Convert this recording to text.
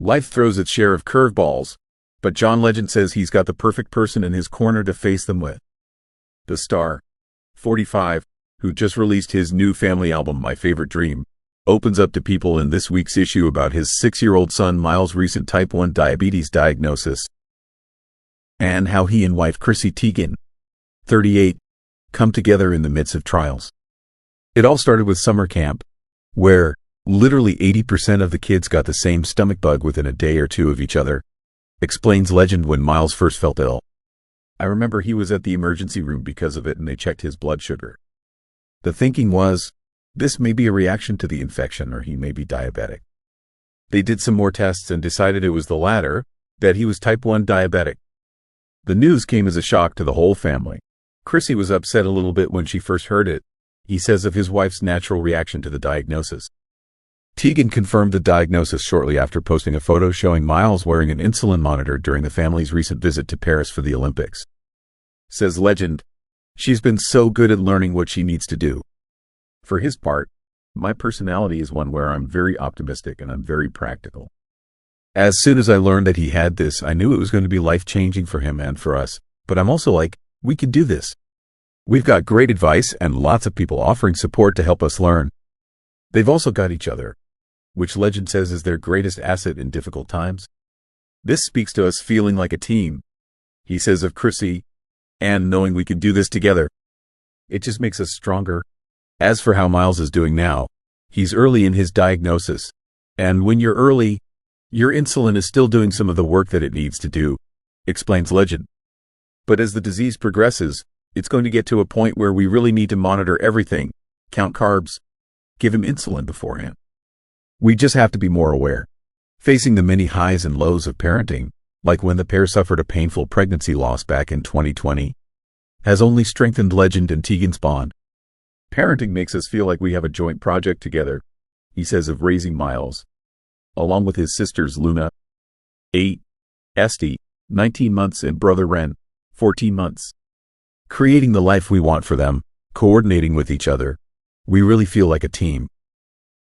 Life throws its share of curveballs, but John Legend says he's got the perfect person in his corner to face them with. The star, 45, who just released his new family album My Favorite Dream, opens up to people in this week's issue about his 6-year-old son Miles' recent type 1 diabetes diagnosis, and how he and wife Chrissy Teigen, 38, come together in the midst of trials. It all started with summer camp, where literally 80% of the kids got the same stomach bug within a day or two of each other, explains Legend. When Miles first felt ill, I remember he was at the emergency room because of it and they checked his blood sugar. The thinking was, this may be a reaction to the infection or he may be diabetic. They did some more tests and decided it was the latter, that he was type 1 diabetic. The news came as a shock to the whole family. Chrissy was upset a little bit when she first heard it, he says of his wife's natural reaction to the diagnosis. Teigen confirmed the diagnosis shortly after posting a photo showing Miles wearing an insulin monitor during the family's recent visit to Paris for the Olympics. Says Legend, she's been so good at learning what she needs to do. For his part, my personality is one where I'm very optimistic and I'm very practical. As soon as I learned that he had this, I knew it was going to be life-changing for him and for us, but I'm also like, we could do this. We've got great advice and lots of people offering support to help us learn. They've also got each other, which Legend says is their greatest asset in difficult times. This speaks to us feeling like a team, he says of Chrissy, and knowing we can do this together. It just makes us stronger. As for how Miles is doing now, he's early in his diagnosis, and when you're early, your insulin is still doing some of the work that it needs to do, explains Legend. But as the disease progresses, it's going to get to a point where we really need to monitor everything, count carbs, give him insulin beforehand. We just have to be more aware. Facing the many highs and lows of parenting, like when the pair suffered a painful pregnancy loss back in 2020, has only strengthened Legend and Teigen's bond. Parenting makes us feel like we have a joint project together, he says of raising Miles, along with his sisters Luna, 8, Esty, 19 months, and brother Ren, 14 months. Creating the life we want for them, coordinating with each other, we really feel like a team.